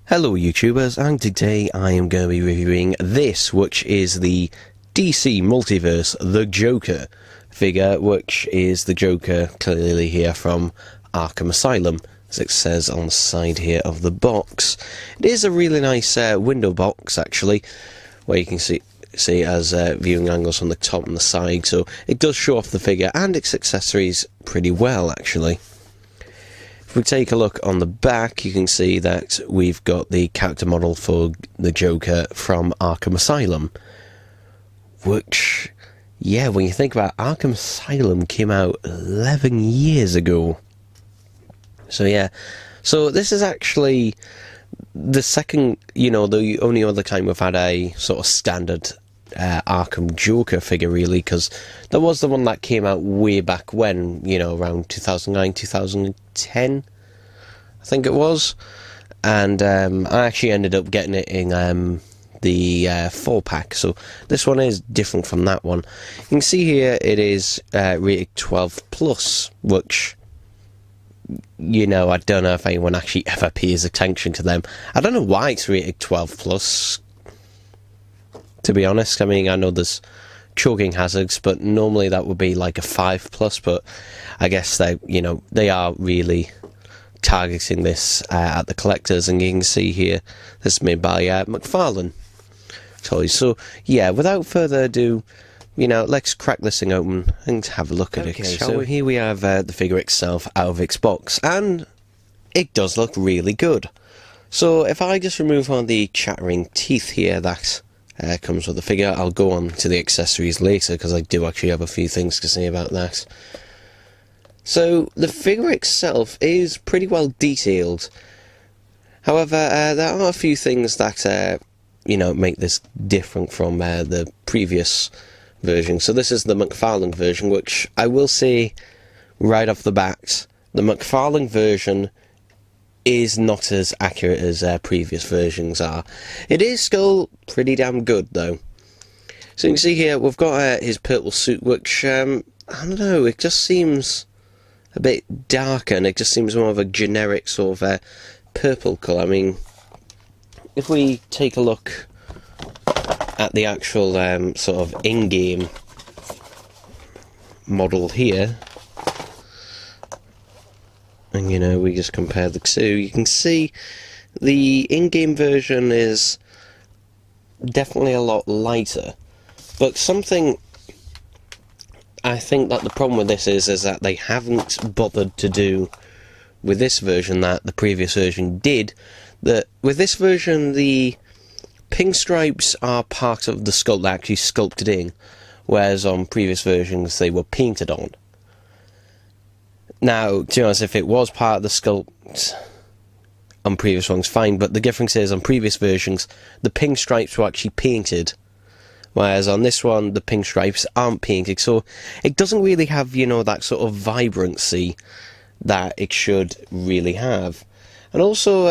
Hello YouTubers, and today I am going to be reviewing this, which is the DC Multiverse The Joker figure, which is the Joker clearly here from Arkham Asylum, as it says on the side here of the box. It is a really nice window box actually, where you can see as viewing angles from the top and the side, so it does show off the figure and its accessories pretty well actually. If we take a look on the back, you can see that we've got the character model for the Joker from Arkham Asylum, which, yeah, when you think about it, Arkham Asylum came out 11 years ago. So yeah, so this is actually the second, the only other time we've had a sort of standard Arkham Joker figure really, because there was the one that came out way back when, around 2009, 2010 I think it was, and I actually ended up getting it in the 4-pack, so this one is different from that one. You can see here it is rated 12+, which, I don't know if anyone actually ever pays attention to them. I don't know why it's rated 12+, to be honest. I mean, I know there's choking hazards, but normally that would be like a 5+, but I guess they are really targeting this at the collectors, and you can see here this is made by McFarlane Toys. So yeah, without further ado, let's crack this thing open and have a look at it. So here we have the figure itself out of its box, and it does look really good. So if I just remove all the chattering teeth here that comes with the figure, I'll go on to the accessories later, because I do actually have a few things to say about that. So the figure itself is pretty well detailed. However, there are a few things that make this different from the previous version. So this is the McFarlane version, which I will say right off the bat, the McFarlane version is not as accurate as previous versions are. It is still pretty damn good though. So you can see here we've got his purple suit, which I don't know, it just seems a bit darker, and it just seems more of a generic sort of purple colour. I mean, if we take a look at the actual sort of in-game model here, and we just compare the two, you can see the in-game version is definitely a lot lighter, but something I think that the problem with this is that they haven't bothered to do with this version that the previous version did. That with this version, the pinstripes are part of the sculpt, they're actually sculpted in, whereas on previous versions they were painted on. Now, to be honest, if it was part of the sculpt on previous ones, fine, but the difference is on previous versions the pinstripes were actually painted, whereas on this one the pinstripes aren't painted, so it doesn't really have, that sort of vibrancy that it should really have. And also,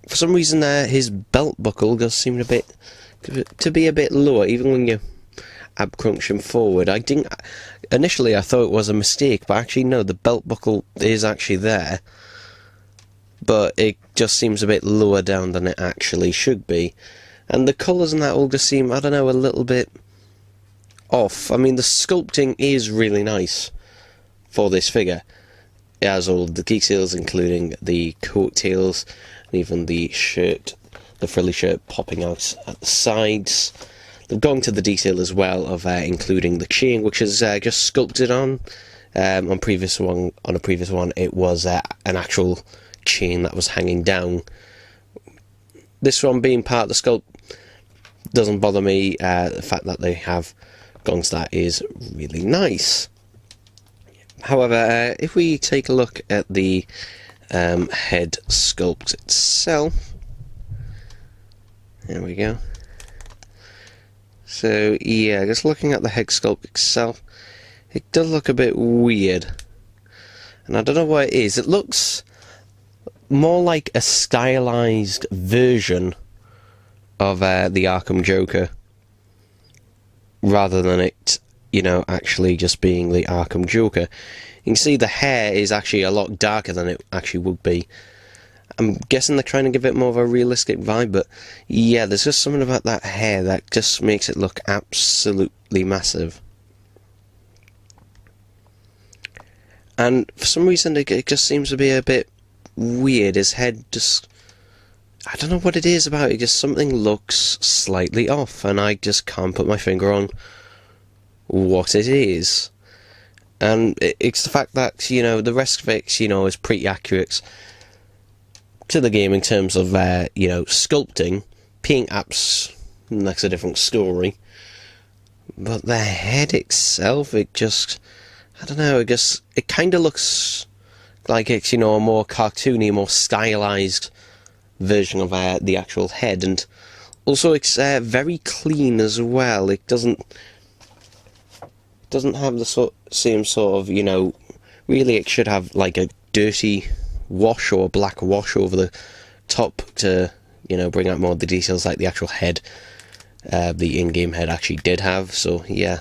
for some reason his belt buckle does seem to be a bit lower, even when you ab-crunch him forward. Initially I thought it was a mistake, but actually no, the belt buckle is actually there, but it just seems a bit lower down than it actually should be. And the colours and that all just seem, I don't know, a little bit off. I mean, the sculpting is really nice for this figure. It has all the details, including the coattails, and even the shirt, the frilly shirt popping out at the sides. They've gone to the detail as well of including the chain, which is just sculpted on. On a previous one, it was an actual chain that was hanging down. This one being part of the sculpt doesn't bother me. The fact that they have gone to that is really nice. However, if we take a look at the head sculpt itself, there we go. So yeah, just looking at the head sculpt itself, it does look a bit weird, and I don't know what it is. It looks more like a stylized version of the Arkham Joker, rather than it, actually just being the Arkham Joker. You can see the hair is actually a lot darker than it actually would be, I'm guessing they're trying to give it more of a realistic vibe, but yeah, there's just something about that hair that just makes it look absolutely massive. And for some reason, it just seems to be a bit weird. His head just... I don't know what it is about it, just something looks slightly off, and I just can't put my finger on what it is. And it's the fact that, you know, the rest of it, you know, is pretty accurate to the game in terms of, you know, sculpting. Paint apps, that's a different story. But the head itself, it just... I don't know, it kind of looks like it's, you know, a more cartoony, more stylized version of the actual head. And also it's very clean as well. It doesn't have the same sort of, you know, really it should have like a dirty wash or a black wash over the top to, you know, bring out more of the details like the actual head, the in-game head actually did have. So yeah,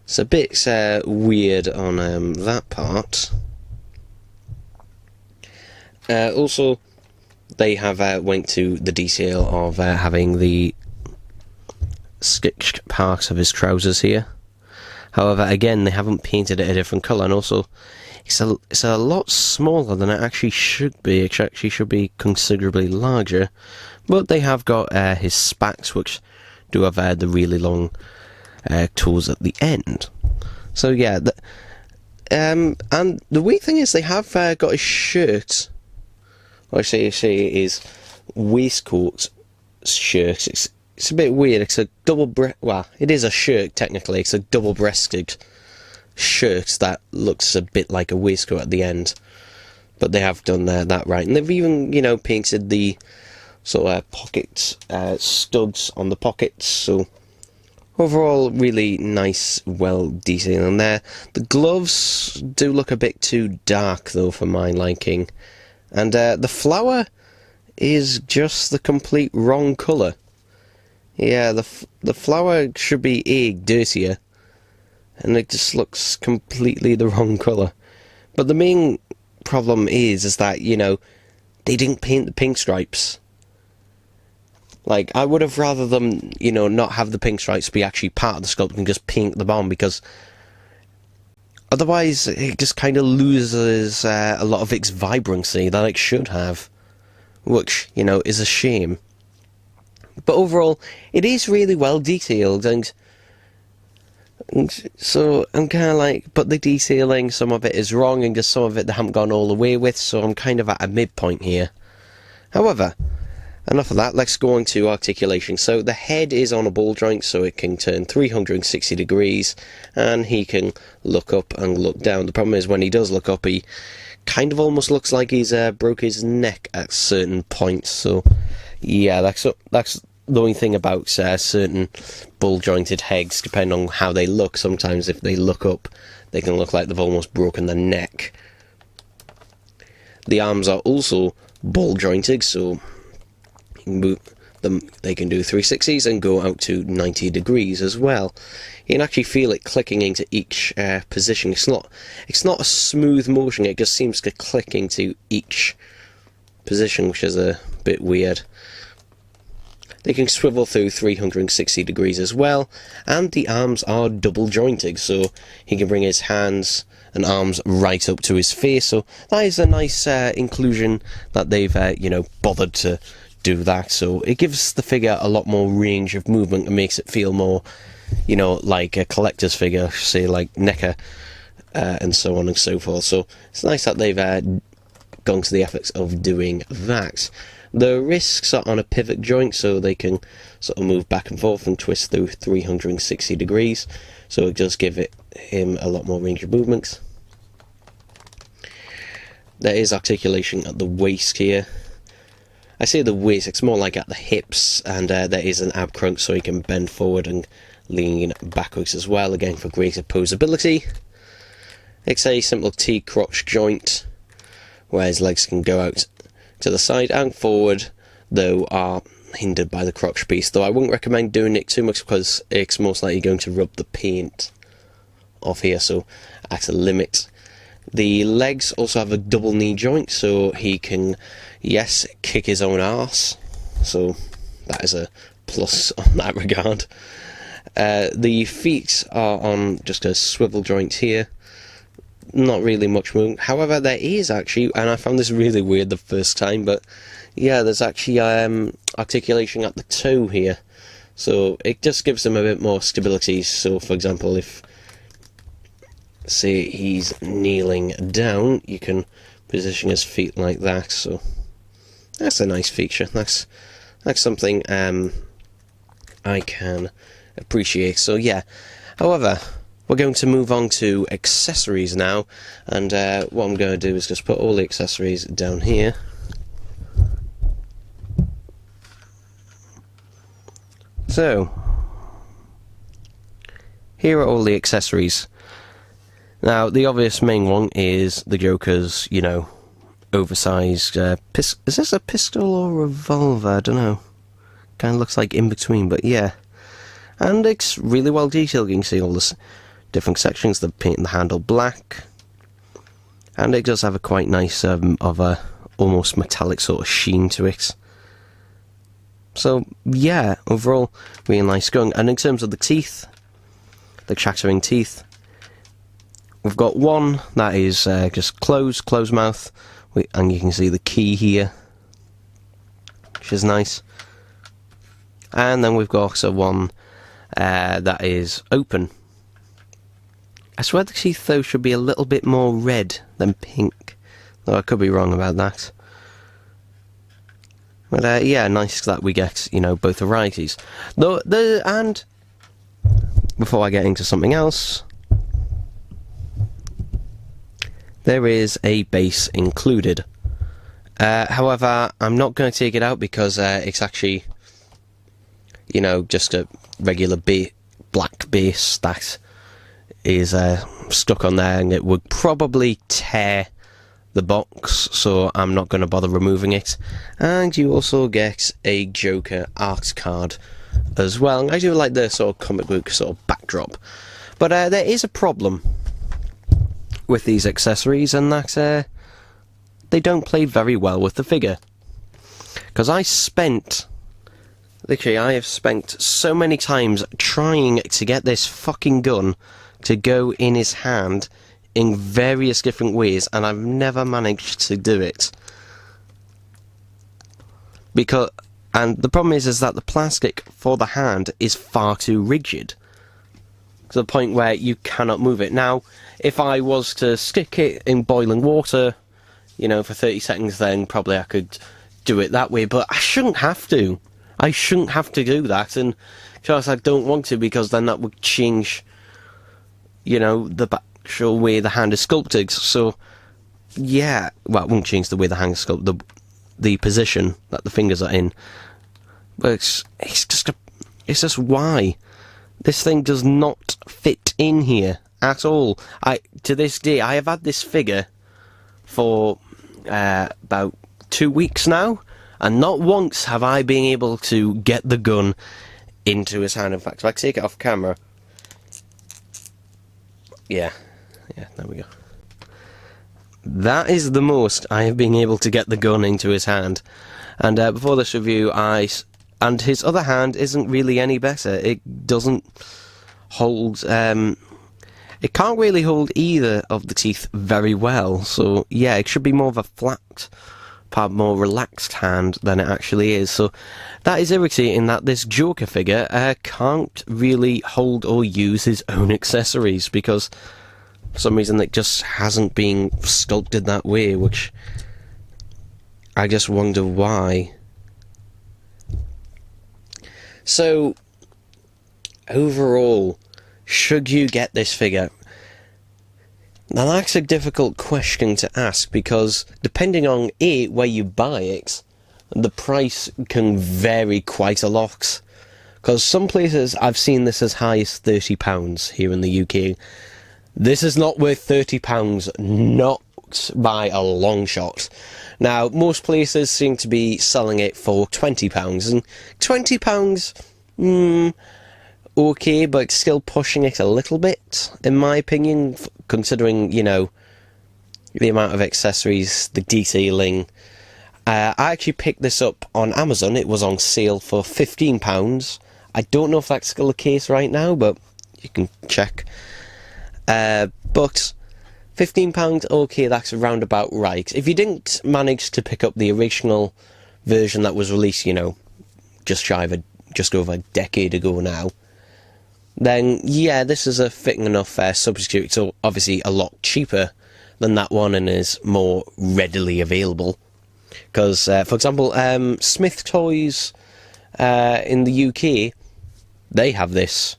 it's a bit weird on that part. Also, they have went to the detail of having the stitched parts of his trousers here. However, again, they haven't painted it a different colour, and also it's a lot smaller than it actually should be. It actually should be considerably larger, but they have got his spats, which do have the really long tools at the end. So yeah, and the weird thing is they have got his shirt. Well, I say his waistcoat shirt. It's a bit weird. It's a well, it is a shirt technically. It's a double-breasted shirt that looks a bit like a waistcoat at the end. But they have done that right, and they've even, you know, painted the sort of pocket studs on the pockets. So overall, really nice, well detailed in there. The gloves do look a bit too dark though for my liking, and the flower is just the complete wrong colour. Yeah, the flower should be dirtier, and it just looks completely the wrong colour. But the main problem is that, you know, they didn't paint the pink stripes. Like, I would have rather them, you know, not have the pink stripes be actually part of the sculpt and just paint them on, because otherwise it just kind of loses a lot of its vibrancy that it should have, which, you know, is a shame. But overall, it is really well detailed, and so I'm kind of like, but the detailing, some of it is wrong, and just some of it they haven't gone all the way with, so I'm kind of at a midpoint here. However, enough of that, let's go on to articulation. So the head is on a ball joint, so it can turn 360 degrees, and he can look up and look down. The problem is when he does look up, he kind of almost looks like he's broke his neck at certain points. So yeah, that's the only thing about certain ball jointed heads, depending on how they look. Sometimes if they look up, they can look like they've almost broken their neck. The arms are also ball jointed, so they can do 360s and go out to 90 degrees as well. You can actually feel it clicking into each position. It's not a smooth motion, it just seems to click into each position, which is a bit weird. They can swivel through 360 degrees as well, and the arms are double jointed, so he can bring his hands and arms right up to his face. So that is a nice inclusion that they've you know, bothered to do that. So it gives the figure a lot more range of movement and makes it feel more, you know, like a collector's figure, say like NECA and so on and so forth. So it's nice that they've gone to the efforts of doing that. The wrists are on a pivot joint, so they can sort of move back and forth and twist through 360 degrees. So it does give him a lot more range of movements. There is articulation at the waist here. I say the waist, it's more like at the hips, and there is an ab crunch, so he can bend forward and lean backwards as well, again for greater posability. It's a simple T-crotch joint, where his legs can go out to the side and forward, though are hindered by the crotch piece. Though I wouldn't recommend doing it too much, because it's most likely going to rub the paint off here, so at a limit. The legs also have a double knee joint, so he can, yes, kick his own arse. So that is a plus on that regard. The feet are on just a swivel joint here. Not really much movement. However, there is actually, and I found this really weird the first time, but yeah, there's actually articulation at the toe here. So it just gives them a bit more stability. So for example, if, say, he's kneeling down, you can position his feet like that. So that's a nice feature. That's something I can appreciate. So yeah, however, we're going to move on to accessories now, and what I'm going to do is just put all the accessories down here. So here are all the accessories. Now, the obvious main one is the Joker's, you know, oversized is this a pistol or a revolver? I don't know. Kind of looks like in between, but yeah. And it's really well detailed. You can see all the different sections. They've painted the handle black, and it does have a quite nice of a almost metallic sort of sheen to it. So yeah, overall, really nice gun. And in terms of the teeth, the chattering teeth, we've got one that is just closed mouth, and you can see the key here, which is nice. And then we've got also one that is open. I swear the teeth though should be a little bit more red than pink, though I could be wrong about that. But yeah, nice that we get, you know, both varieties. And before I get into something else, there is a base included. However, I'm not going to take it out because it's actually, you know, just a regular black base that is stuck on there, and it would probably tear the box, so I'm not going to bother removing it. And you also get a Joker art card as well. I do like the sort of comic book sort of backdrop, but there is a problem with these accessories, and that they don't play very well with the figure. Because I have spent so many times trying to get this fucking gun to go in his hand in various different ways, and I've never managed to do it. And the problem is that the plastic for the hand is far too rigid, to the point where you cannot move it. Now, if I was to stick it in boiling water, you know, for 30 seconds, then probably I could do it that way, but I shouldn't have to. I shouldn't have to do that, and of course I don't want to, because then that would change, you know, the actual way the hand is sculpted. So yeah, well, it won't change the way the hand is sculpted, the position that the fingers are in. But it's just why this thing does not fit in here at all. To this day, I have had this figure for about 2 weeks now, and not once have I been able to get the gun into his hand. In fact, if I take it off camera, yeah, there we go. That is the most I have been able to get the gun into his hand. And before this review, and his other hand isn't really any better. It doesn't hold, it can't really hold either of the teeth very well. So yeah, it should be more of a flat, more relaxed hand than it actually is. So that is irritating that this Joker figure can't really hold or use his own accessories, because for some reason it just hasn't been sculpted that way, which I just wonder why. So overall, should you get this figure? Now that's a difficult question to ask, because depending on where you buy it, the price can vary quite a lot. Because some places I've seen this as high as £30 here in the UK. This is not worth £30, not by a long shot. Now, most places seem to be selling it for £20, and £20, okay, but still pushing it a little bit, in my opinion, considering, you know, the amount of accessories, the detailing. I actually picked this up on Amazon. It was on sale for £15. I don't know if that's still the case right now, but you can check. But £15, okay, that's round about right. If you didn't manage to pick up the original version that was released, you know, just over a decade ago now, then yeah, this is a fitting enough substitute. So obviously a lot cheaper than that one and is more readily available. Because, for example, Smith Toys in the UK, they have this,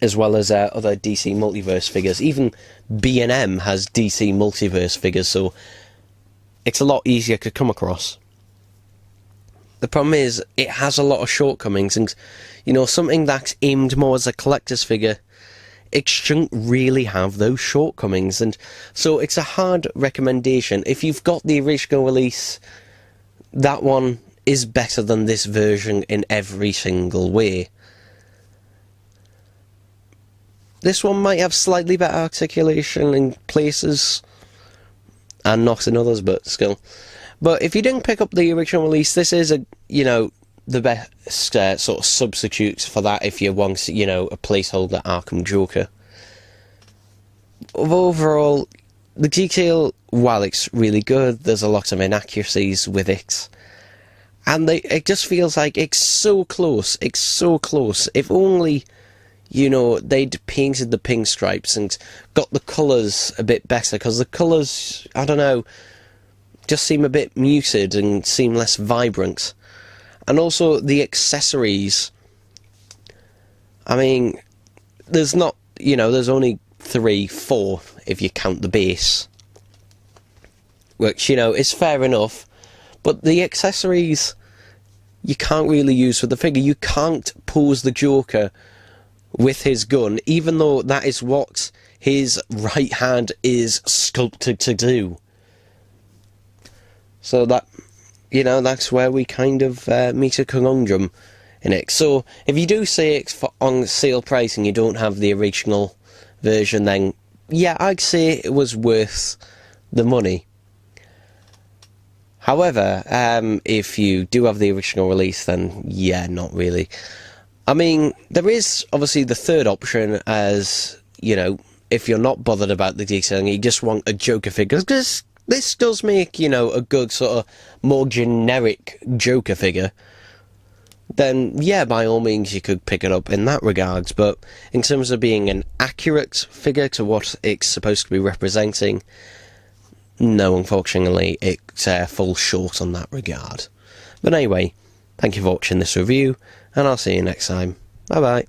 as well as other DC Multiverse figures. Even B&M has DC Multiverse figures, so it's a lot easier to come across. The problem is, it has a lot of shortcomings, and, you know, something that's aimed more as a collector's figure, it shouldn't really have those shortcomings, and so it's a hard recommendation. If you've got the original release, that one is better than this version in every single way. This one might have slightly better articulation in places, and not in others, but still. But if you didn't pick up the original release, this is the best sort of substitute for that if you want, you know, a placeholder Arkham Joker. Overall, the detail, while it's really good, there's a lot of inaccuracies with it. And it just feels like it's so close. It's so close. If only, you know, they'd painted the pink stripes and got the colours a bit better. Because the colours, I don't know, just seem a bit muted and seem less vibrant. And also the accessories. I mean, there's not, you know, there's only 3, 4 if you count the base. Which, you know, is fair enough. But the accessories, you can't really use for the figure. You can't pose the Joker with his gun, even though that is what his right hand is sculpted to do. So that, you know, that's where we kind of meet a conundrum in it. So if you do say it's on sale price and you don't have the original version, then yeah, I'd say it was worth the money. However, if you do have the original release, then yeah, not really. I mean, there is obviously the third option, as, you know, if you're not bothered about the detailing, you just want a Joker figure, because this does make, you know, a good sort of more generic Joker figure, then yeah, by all means you could pick it up in that regards. But in terms of being an accurate figure to what it's supposed to be representing, no, unfortunately, it falls short on that regard. But anyway, thank you for watching this review, and I'll see you next time. Bye bye.